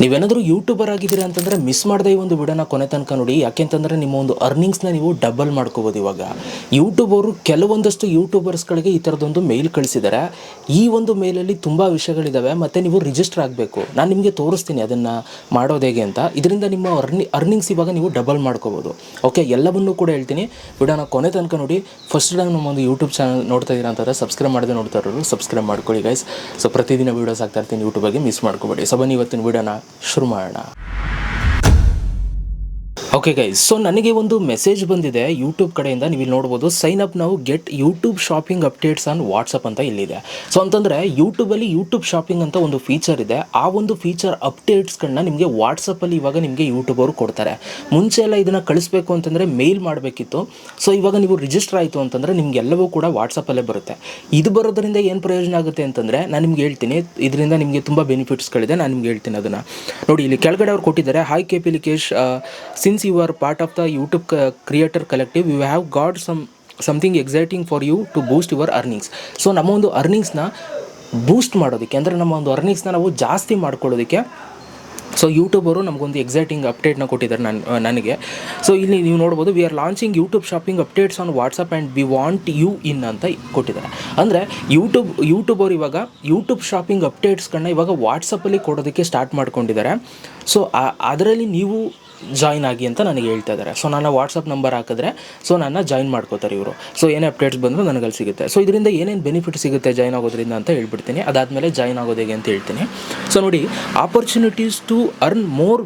ನೀವೇನಾದರೂ ಯೂಟ್ಯೂಬರ್ ಆಗಿದ್ದೀರಾ ಅಂತಂದರೆ ಮಿಸ್ ಮಾಡದೆ ಈ ಒಂದು ವಿಡಿಯೋನ ಕೊನೆ ತನಕ ನೋಡಿ. ಯಾಕೆಂತಂದರೆ ನಿಮ್ಮ ಒಂದು ಅರ್ನಿಂಗ್ಸ್ನ ನೀವು ಡಬಲ್ ಮಾಡ್ಕೋಬೋದು. ಇವಾಗ ಯೂಟ್ಯೂಬರು ಕೆಲವೊಂದಷ್ಟು ಯೂಟ್ಯೂಬರ್ಸ್ಗಳಿಗೆ ಈ ಥರದೊಂದು ಮೇಲ್ ಕಳಿಸಿದ್ದಾರೆ. ಈ ಒಂದು ಮೇಲಲ್ಲಿ ತುಂಬ ವಿಷಯಗಳಿದ್ದಾವೆ ಮತ್ತು ನೀವು ರಿಜಿಸ್ಟರ್ ಆಗಬೇಕು. ನಾನು ನಿಮಗೆ ತೋರಿಸ್ತೀನಿ ಅದನ್ನು ಮಾಡೋದು ಹೇಗೆ ಅಂತ. ಇದರಿಂದ ನಿಮ್ಮ ಅರ್ನಿಂಗ್ಸ್ ಇವಾಗ ನೀವು ಡಬಲ್ ಮಾಡ್ಕೋಬೋದು. ಓಕೆ, ಎಲ್ಲವನ್ನೂ ಕೂಡ ಹೇಳ್ತೀನಿ. ವಿಡಿಯೋನ ಕೊನೆ ತನಕ ನೋಡಿ. ಫಸ್ಟ್ ಟೈಮ್ ನಮ್ಮ ಒಂದು ಯೂಟ್ಯೂಬ್ ಚಾನಲ್ ನೋಡ್ತಾ ಇದ್ದೀರಾ ಅಂತಂದರೆ ಸಬ್ಸ್ಕ್ರೈಬ್ ಮಾಡದೆ ನೋಡ್ತಾ ಇರೋರು ಸಬ್ಸ್ಕ್ರೈಬ್ ಮಾಡ್ಕೊಳ್ಳಿ ಗೈಸ್. ಸೊ ಪ್ರತಿದಿನ ವೀಡಿಯೋಸ್ ಆಗ್ತಾ ಇರ್ತೀನಿ ಯೂಟ್ಯೂಬಾಗೆ, ಮಿಸ್ ಮಾಡ್ಕೋಬೇಡಿ. ಸೊ ಬನ್ನಿ ಇವತ್ತಿನ ವಿಡಿಯೋನ ಶುರು ಮಾಡೋಣ. ಓಕೆ ಗೈಸ್, ಸೊ ನನಗೆ ಒಂದು ಮೆಸೇಜ್ ಬಂದಿದೆ ಯೂಟ್ಯೂಬ್ ಕಡೆಯಿಂದ. ನೀವು ಇಲ್ಲಿ ನೋಡ್ಬೋದು, ಸೈನ್ ಅಪ್ ನಾವು get YouTube shopping updates on WhatsApp ಅಂತ ಇಲ್ಲಿದೆ. ಸೊ ಅಂತಂದರೆ ಯೂಟ್ಯೂಬಲ್ಲಿ ಯೂಟ್ಯೂಬ್ ಶಾಪಿಂಗ್ ಅಂತ ಒಂದು ಫೀಚರ್ ಇದೆ. ಆ ಒಂದು ಫೀಚರ್ ಅಪ್ಡೇಟ್ಸ್ಗಳನ್ನ ನಿಮಗೆ ವಾಟ್ಸಪ್ಪಲ್ಲಿ ಇವಾಗ ನಿಮಗೆ ಯೂಟ್ಯೂಬ್ ಅವರು ಕೊಡ್ತಾರೆ. ಮುಂಚೆ ಎಲ್ಲ ಇದನ್ನು ಕಳಿಸ್ಬೇಕು ಅಂತಂದರೆ ಮೇಲ್ ಮಾಡಬೇಕಿತ್ತು. ಸೊ ಇವಾಗ ನೀವು ರಿಜಿಸ್ಟರ್ ಆಯಿತು ಅಂತಂದರೆ ನಿಮಗೆಲ್ಲವೂ ಕೂಡ ವಾಟ್ಸಪ್ಪಲ್ಲೇ ಬರುತ್ತೆ. ಇದು ಬರೋದ್ರಿಂದ ಏನು ಪ್ರಯೋಜನ ಆಗುತ್ತೆ ಅಂತಂದರೆ ನಾನು ನಿಮ್ಗೆ ಹೇಳ್ತೀನಿ. ಇದರಿಂದ ನಿಮಗೆ ತುಂಬ ಬೆನಿಫಿಟ್ಸ್ಗಳಿದೆ, ನಾನು ನಿಮ್ಗೆ ಹೇಳ್ತೀನಿ ಅದನ್ನು ನೋಡಿ. ಇಲ್ಲಿ ಕೆಳಗಡೆ ಅವ್ರು ಕೊಟ್ಟಿದ್ದಾರೆ, hi KP Likesh, since you are part of the YouTube creator collective, you have got something exciting for you to boost your earnings. So ನಮ್ಮ ಒಂದು ಅರ್ನಿಂಗ್ಸ್ನ ಬೂಸ್ಟ್ ಮಾಡೋದಕ್ಕೆ, ಅಂದರೆ ನಮ್ಮ ಒಂದು ಅರ್ನಿಂಗ್ಸ್ನ ನಾವು ಜಾಸ್ತಿ ಮಾಡ್ಕೊಳ್ಳೋದಕ್ಕೆ ಸೊ ಯೂಟ್ಯೂಬರು ನಮಗೊಂದು ಎಕ್ಸೈಟಿಂಗ್ ಅಪ್ಡೇಟ್ನ ಕೊಟ್ಟಿದ್ದಾರೆ ನನಗೆ. ಸೊ ಇಲ್ಲಿ ನೀವು ನೋಡ್ಬೋದು, we are launching YouTube shopping updates on WhatsApp and we want you in ಅಂತ ಕೊಟ್ಟಿದ್ದಾರೆ. ಅಂದರೆ ಯೂಟ್ಯೂಬರು ಇವಾಗ ಯೂಟ್ಯೂಬ್ ಶಾಪಿಂಗ್ ಅಪ್ಡೇಟ್ಸ್ಗಳನ್ನ ಇವಾಗ ವಾಟ್ಸಪ್ಪಲ್ಲಿ ಕೊಡೋದಕ್ಕೆ ಸ್ಟಾರ್ಟ್ ಮಾಡ್ಕೊಂಡಿದ್ದಾರೆ. ಸೊ ಅದರಲ್ಲಿ ನೀವು ಜಾಯ್ನ್ ಆಗಿ ಅಂತ ನನಗೆ ಹೇಳ್ತಾ ಇದ್ದಾರೆ. ಸೊ ನನ್ನ ವಾಟ್ಸಪ್ ನಂಬರ್ ಹಾಕಿದ್ರೆ ಸೊ ನನ್ನ ಜಾಯ್ನ್ ಮಾಡ್ಕೋತಾರೆ ಇವರು. ಸೊ ಏನೇ ಅಪ್ಡೇಟ್ಸ್ ಬಂದರೂ ನನಗಲ್ಲಿ ಸಿಗುತ್ತೆ. ಸೊ ಇದರಿಂದ ಏನೇನು ಬೆನಿಫಿಟ್ ಸಿಗುತ್ತೆ ಜಾಯ್ನ್ ಆಗೋದ್ರಿಂದ ಅಂತ ಹೇಳ್ಬಿಡ್ತೀನಿ. ಅದಾದಮೇಲೆ ಜಾಯ್ನ್ ಆಗೋದು ಹೇಗೆ ಅಂತ ಹೇಳ್ತೀನಿ. ಸೊ ನೋಡಿ, opportunities to earn more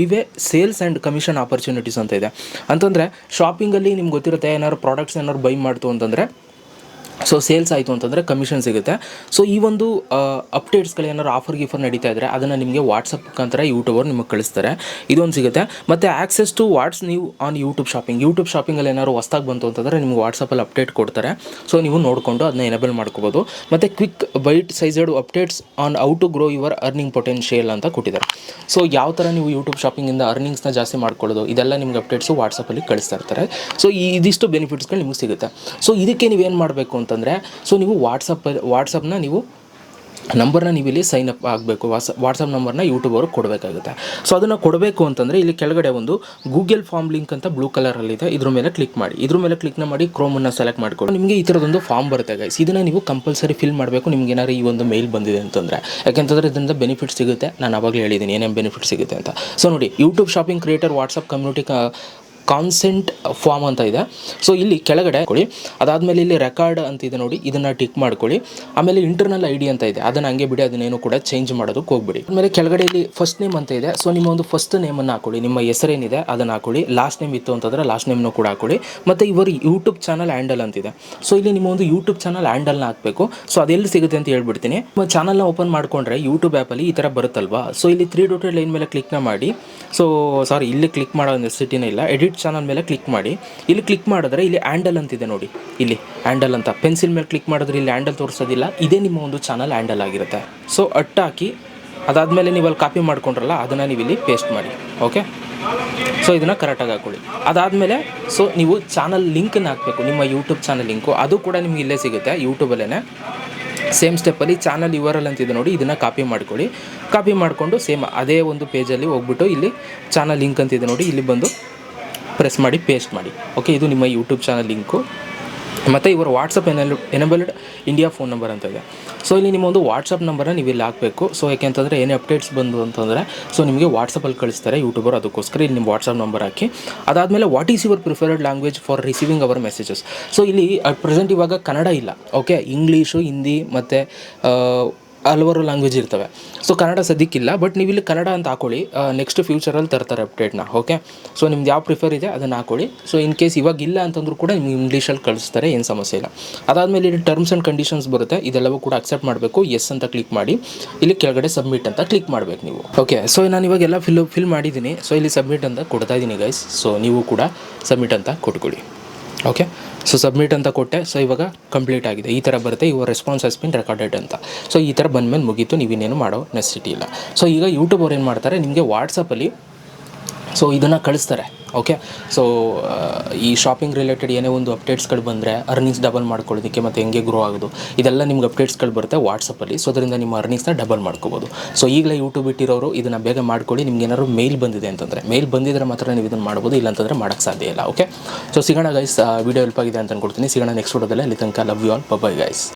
via sales and commission opportunities ಅಂತ ಇದೆ. ಅಂತಂದರೆ ಶಾಪಿಂಗಲ್ಲಿ ನಿಮ್ಗೆ ಗೊತ್ತಿರುತ್ತೆ, ಏನಾದ್ರು ಪ್ರಾಡಕ್ಟ್ಸ್ ಏನಾದ್ರು ಬೈ ಮಾಡ್ತು ಅಂತಂದರೆ ಸೊ ಸೇಲ್ಸ್ ಆಯಿತು ಅಂತಂದರೆ ಕಮಿಷನ್ ಸಿಗುತ್ತೆ. ಸೊ ಈ ಒಂದು ಅಪ್ಡೇಟ್ಸ್ಗಳು ಏನಾದ್ರು ಆಫರ್ ಗಿಫರ್ ನಡೀತಾ ಇದ್ದರೆ ಅದನ್ನು ನಿಮಗೆ ವಾಟ್ಸಪ್ ಮುಖಾಂತರ ಯೂಟ್ಯೂಬರ್ ನಿಮಗೆ ಕಳಿಸ್ತಾರೆ. ಇದೊಂದು ಸಿಗುತ್ತೆ. ಮತ್ತು ಆ್ಯಕ್ಸೆಸ್ ಟು ನೀವು ಆನ್ ಯೂಟ್ಯೂಬ್ ಶಾಪಿಂಗಲ್ಲಿ ಏನಾದ್ರು ಹೊಸ್ದಾಗಿ ಬಂತು ಅಂತಂದರೆ ನಿಮ್ಗೆ ವಾಟ್ಸಪ್ಪಲ್ಲಿ ಅಪ್ಡೇಟ್ ಕೊಡ್ತಾರೆ. ಸೊ ನೀವು ನೋಡಿಕೊಂಡು ಅದನ್ನ ಎನೇಬಲ್ ಮಾಡ್ಕೋಬೋದು. ಮತ್ತು quick bite sized updates on how to grow your earning potential ಅಂತ ಕೊಟ್ಟಿದ್ದಾರೆ. ಸೊ ಯಾವ ಥರ ನೀವು ಯೂಟ್ಯೂಬ್ ಶಾಪಿಂಗಿಂದ ಅರ್ನಿಂಗ್ಸ್ನ ಜಾಸ್ತಿ ಮಾಡ್ಕೊಳ್ಳೋದು, ಇದೆಲ್ಲ ನಿಮ್ಗೆ ಅಪ್ಡೇಟ್ಸು ವಾಟ್ಸಪ್ಪಲ್ಲಿ ಕಳಿಸ್ತಾ ಇರ್ತಾರೆ. ಸೊ ಇದಿಷ್ಟು ಬೆನಿಫಿಟ್ಸ್ಗಳು ನಿಮ್ಗೆ ಸಿಗುತ್ತೆ. ಸೊ ಇದಕ್ಕೆ ನೀವೇನು ಮಾಡಬೇಕು ಅಂತಂದರೆ, ಸೊ ನೀವು ವಾಟ್ಸಪ್ನ ನೀವು ನಂಬರ್ನ ನೀವು ಇಲ್ಲಿ ಸೈನ್ ಅಪ್ ಆಗಬೇಕು. ವಾಟ್ಸಪ್ ನಂಬರ್ನ ಯೂಟ್ಯೂಬ್ ಅವರು ಕೊಡಬೇಕಾಗುತ್ತೆ. ಸೊ ಅದನ್ನು ಕೊಡಬೇಕು ಅಂತಂದರೆ ಇಲ್ಲಿ ಕೆಳಗಡೆ ಒಂದು ಗೂಗಲ್ ಫಾರ್ಮ್ ಲಿಂಕ್ ಅಂತ ಬ್ಲೂ ಕಲರಲ್ಲಿದೆ, ಇದ್ರ ಮೇಲೆ ಕ್ಲಿಕ್ ಮಾಡಿ. ಇದ್ರ ಮೇಲೆ ಕ್ಲಿಕ್ನ ಮಾಡಿ ಕ್ರೋಮನ್ನು ಸೆಲೆಕ್ಟ್ ಮಾಡಿಕೊಂಡು ನಿಮಗೆ ಈ ಥರದೊಂದು ಫಾರ್ಮ್ ಬರುತ್ತೆ ಗೈಸ್. ಇದನ್ನು ನೀವು ಕಂಪಲ್ಸರಿ ಫಿಲ್ ಮಾಡಬೇಕು, ನಿಮ್ಗೆ ಏನಾದ್ರು ಈ ಒಂದು ಮೇಲ್ ಬಂದಿದೆ ಅಂತಂದರೆ. ಯಾಕೆಂತಂದರೆ ಇದರಿಂದ ಬೆನಿಫಿಟ್ ಸಿಗುತ್ತೆ. ನಾನು ಆವಾಗಲೇ ಹೇಳಿದ್ದೀನಿ ಏನೇನು ಬೆನಿಫಿಟ್ ಸಿಗುತ್ತೆ ಅಂತ. ಸೊ ನೋಡಿ, YouTube shopping creator WhatsApp community consent form ಅಂತ ಇದೆ. ಸೊ ಇಲ್ಲಿ ಕೆಳಗಡೆ ಕೊಡಿ. ಅದಾದಮೇಲೆ ಇಲ್ಲಿ ರೆಕಾರ್ಡ್ ಅಂತಿದೆ ನೋಡಿ, ಇದನ್ನು ಟಿಕ್ ಮಾಡ್ಕೊಳ್ಳಿ. ಆಮೇಲೆ ಇಂಟರ್ನಲ್ ID ಅಂತ ಇದೆ, ಅದನ್ನು ಹಂಗೆ ಬಿಡಿ, ಅದನ್ನೇನು ಕೂಡ ಚೇಂಜ್ ಮಾಡೋದಕ್ಕೆ ಹೋಗ್ಬಿಡಿ. ಆಮೇಲೆ ಕೆಳಗಡೆ ಇಲ್ಲಿ ಫಸ್ಟ್ ನೇಮ್ ಅಂತ ಇದೆ. ಸೊ ನಿಮ್ಮ ಒಂದು ಫಸ್ಟ್ ನೇಮನ್ನು ಹಾಕೊಳ್ಳಿ, ನಿಮ್ಮ ಹೆಸರೇನಿದೆ ಅದನ್ನು ಹಾಕೊಳ್ಳಿ. ಲಾಸ್ಟ್ ನೇಮ್ ಇತ್ತು ಅಂತಂದರೆ ಲಾಸ್ಟ್ ನೇಮ್ನು ಕೂಡ ಹಾಕೊಳ್ಳಿ. ಮತ್ತು ಇವರು ಯೂಟ್ಯೂಬ್ ಚಾನಲ್ ಹ್ಯಾಂಡಲ್ ಅಂತಿದೆ. ಸೊ ಇಲ್ಲಿ ನಿಮ್ಮ ಒಂದು ಯೂಟ್ಯೂಬ್ ಚಾನಲ್ ಹ್ಯಾಂಡಲ್ನ ಹಾಕಬೇಕು. ಸೊ ಅದೆಲ್ಲಿ ಸಿಗುತ್ತೆ ಅಂತ ಹೇಳ್ಬಿಡ್ತೀನಿ. ನಿಮ್ಮ ಚಾನಲ್ನ ಓಪನ್ ಮಾಡಿಕೊಂಡ್ರೆ ಯೂಟ್ಯೂಬ್ ಆ್ಯಪಲ್ಲಿ ಈ ಥರ ಬರುತ್ತಲ್ವಾ. ಸೊ ಇಲ್ಲಿ 3 ಡಾಟೆಡ್ ಲೈನ್ ಮೇಲೆ ಕ್ಲಿಕ್ನ ಮಾಡಿ. ಸೊ ಸಾರಿ, ಇಲ್ಲಿ ಕ್ಲಿಕ್ ಮಾಡೋ ನೆಸೆಸಿಟಿನೇ ಇಲ್ಲ. ಎಡಿಟ್ ಚಾನಲ್ ಮೇಲೆ ಕ್ಲಿಕ್ ಮಾಡಿ. ಇಲ್ಲಿ ಕ್ಲಿಕ್ ಮಾಡಿದ್ರೆ ಇಲ್ಲಿ ಹ್ಯಾಂಡಲ್ ಅಂತಿದೆ ನೋಡಿ, ಇಲ್ಲಿ ಹ್ಯಾಂಡಲ್ ಅಂತ ಪೆನ್ಸಿಲ್ ಮೇಲೆ ಕ್ಲಿಕ್ ಮಾಡಿದ್ರೆ ಇಲ್ಲಿ ಹ್ಯಾಂಡಲ್ ತೋರಿಸೋದಿಲ್ಲ. ಇದೇ ನಿಮ್ಮ ಒಂದು ಚಾನಲ್ ಹ್ಯಾಂಡಲ್ ಆಗಿರುತ್ತೆ. ಸೊ ಹಾಕಿ ಅದಾದಮೇಲೆ ನೀವು ಅಲ್ಲಿ ಕಾಪಿ ಮಾಡ್ಕೊಂಡ್ರಲ್ಲ ಅದನ್ನು ನೀವು ಇಲ್ಲಿ ಪೇಸ್ಟ್ ಮಾಡಿ. ಓಕೆ, ಸೊ ಇದನ್ನು ಕರೆಕ್ಟಾಗಿ ಹಾಕೊಳ್ಳಿ. ಅದಾದಮೇಲೆ ಸೊ ನೀವು ಚಾನಲ್ ಲಿಂಕನ್ನು ಹಾಕಬೇಕು, ನಿಮ್ಮ ಯೂಟ್ಯೂಬ್ ಚಾನಲ್ ಲಿಂಕು. ಅದು ಕೂಡ ನಿಮ್ಗೆ ಇಲ್ಲೇ ಸಿಗುತ್ತೆ ಯೂಟ್ಯೂಬಲ್ಲೇ. ಸೇಮ್ ಸ್ಟೆಪ್ಪಲ್ಲಿ ಚಾನಲ್ URL ಅಂತಿದೆ ನೋಡಿ, ಇದನ್ನು ಕಾಪಿ ಮಾಡ್ಕೊಳ್ಳಿ. ಕಾಪಿ ಮಾಡಿಕೊಂಡು ಸೇಮ್ ಅದೇ ಒಂದು ಪೇಜಲ್ಲಿ ಹೋಗ್ಬಿಟ್ಟು ಇಲ್ಲಿ ಚಾನಲ್ ಲಿಂಕ್ ಅಂತಿದೆ ನೋಡಿ, ಇಲ್ಲಿ ಬಂದು ಪ್ರೆಸ್ ಮಾಡಿ ಪೇಸ್ಟ್ ಮಾಡಿ. ಓಕೆ, ಇದು ನಿಮ್ಮ ಯೂಟ್ಯೂಬ್ ಚಾನಲ್ ಲಿಂಕು. ಮತ್ತು ಇವರ WhatsApp enabled India phone number ಅಂತ ಇದೆ. ಸೊ ಇಲ್ಲಿ ನಿಮ್ಮ ಒಂದು ವಾಟ್ಸಪ್ ನಂಬರ್ನ ನೀವು ಇಲ್ಲಿ ಹಾಕಬೇಕು. ಸೊ ಯಾಕೆಂತಂದರೆ ಏನೇ ಅಪ್ಡೇಟ್ಸ್ ಬಂದು ಅಂತಂದರೆ ಸೊ ನಿಮಗೆ ವಾಟ್ಸಪ್ಪಲ್ಲಿ ಕಳಿಸ್ತಾರೆ ಯೂಟ್ಯೂಬರ್, ಅದಕ್ಕೋಸ್ಕರ ಇಲ್ಲಿ ನಿಮ್ಮ ವಾಟ್ಸಪ್ ನಂಬರ್ ಹಾಕಿ. ಅದಾದಮೇಲೆ what is your preferred language for receiving our messages. So ಇಲ್ಲಿ ಅಟ್ ಪ್ರೆಸೆಂಟ್ ಇವಾಗ ಕನ್ನಡ ಇಲ್ಲ. ಓಕೆ, ಇಂಗ್ಲೀಷು, ಹಿಂದಿ ಮತ್ತು ಹಲವಾರು ಲ್ಯಾಂಗ್ವೇಜ್ ಇರ್ತವೆ. ಸೊ ಕನ್ನಡ ಸದ್ಯಕ್ಕಿಲ್ಲ, ಬಟ್ ನೀವು ಇಲ್ಲಿ ಕನ್ನಡ ಅಂತ ಹಾಕೊಳ್ಳಿ. ನೆಕ್ಸ್ಟ್ ಫ್ಯೂಚರಲ್ಲಿ ತರ್ತಾರೆ ಅಪ್ಡೇಟ್ನ. ಓಕೆ, ಸೊ ನಿಮ್ದು ಯಾವ ಪ್ರಿಫರ್ ಇದೆ ಅದನ್ನು ಹಾಕೊಳ್ಳಿ. ಸೊ ಇನ್ ಕೇಸ್ ಇವಾಗ ಇಲ್ಲ ಅಂತಂದ್ರೂ ಕೂಡ ನಿಮ್ಗೆ ಇಂಗ್ಲೀಷಲ್ಲಿ ಕಳಿಸ್ತಾರೆ, ಏನು ಸಮಸ್ಯೆ ಇಲ್ಲ. ಅದಾದಮೇಲೆ ಇಲ್ಲಿ ಟರ್ಮ್ಸ್ ಆ್ಯಂಡ್ ಕಂಡೀಷನ್ಸ್ ಬರುತ್ತೆ, ಇದೆಲ್ಲವೂ ಕೂಡ ಅಕ್ಸೆಪ್ಟ್ ಮಾಡಬೇಕು. ಎಸ್ ಅಂತ ಕ್ಲಿಕ್ ಮಾಡಿ. ಇಲ್ಲಿ ಕೆಳಗಡೆ ಸಬ್ಮಿಟ್ ಅಂತ ಕ್ಲಿಕ್ ಮಾಡಬೇಕು ನೀವು. ಓಕೆ, ಸೊ ನಾನು ಇವಾಗೆಲ್ಲ ಫಿಲ್ ಮಾಡಿದ್ದೀನಿ. ಸೊ ಇಲ್ಲಿ ಸಬ್ಮಿಟ್ ಅಂತ ಕೊಡ್ತಾ ಇದ್ದೀನಿ ಗೈಸ್. ಸೊ ನೀವು ಕೂಡ ಸಬ್ಮಿಟ್ ಅಂತ ಕೊಟ್ಕೊಳ್ಳಿ. ಓಕೆ, ಸೊ ಸಬ್ಮಿಟ್ ಅಂತ ಕೊಟ್ಟೆ. ಸೊ ಇವಾಗ ಕಂಪ್ಲೀಟ್ ಆಗಿದೆ. ಈ ಥರ ಬರುತ್ತೆ, your response has been recorded ಅಂತ. ಸೊ ಈ ಥರ ಬಂದಮೇಲೆ ಮುಗೀತು, ನೀವಿನ್ನೇನು ಮಾಡೋ ನೆಸೆಸಿಟಿ ಇಲ್ಲ. ಸೊ ಈಗ ಯೂಟ್ಯೂಬ್ ಅವ್ರು ಏನು ಮಾಡ್ತಾರೆ, ನಿಮಗೆ ವಾಟ್ಸಪ್ಪಲ್ಲಿ ಸೊ ಇದನ್ನು ಕಳಿಸ್ತಾರೆ. ಓಕೆ, ಸೊ ಈ ಶಾಪಿಂಗ್ ರಿಲೇಟೆಡ್ ಏನೇ ಒಂದು ಅಪ್ಡೇಟ್ಸ್ಗಳು ಬಂದರೆ ಅರ್ನಿಂಗ್ಸ್ ಡಬಲ್ ಮಾಡ್ಕೊಳ್ಳೋದಕ್ಕೆ ಮತ್ತು ಹೆಂಗೆ ಗ್ರೋ ಆಗೋದು ಇದೆಲ್ಲ ನಿಮ್ಗೆ ಅಪ್ಡೇಟ್ಸ್ಗಳು ಬರುತ್ತೆ ವಾಟ್ಸಪ್ಪಲ್ಲಿ. ಸೊ ಅದರಿಂದ ನಿಮ್ಮ ಅರ್ನಿಂಗ್ಸ್ನ ಡಬಲ್ ಮಾಡ್ಕೋಬೋದು. ಸೊ ಈಗಲೇ ಯೂಟ್ಯೂಬ್ ಇಟ್ಟಿರೋರು ಇದನ್ನು ಬೇಗ ಮಾಡ್ಕೊಳ್ಳಿ. ನಿಮ್ಗೆ ಏನಾದ್ರು ಮೇಲ್ ಬಂದಿದೆ ಅಂತಂದರೆ, ಮೇಲ್ ಬಂದಿದ್ರೆ ಮಾತ್ರ ನೀವು ಇದನ್ನು ಮಾಡ್ಬೋದು, ಇಲ್ಲಾಂತಂದರೆ ಮಾಡೋಕ್ಕೆ ಸಾಧ್ಯ ಇಲ್ಲ. ಓಕೆ, ಸೊ ಸಿಗೋಣ ಗೈಸ್. ವಿಡಿಯೋ ಹೆಲ್ಪ್ ಆಗಿದೆ ಅಂತ ಅನ್ಕೊಡ್ತೀನಿ. ಸಿಗೋಣ ನೆಕ್ಸ್ಟ್ ವಿಡಿಯೋದಲ್ಲಿ. ಅಲ್ಲಿ ತನಕ love you all. Bye guys.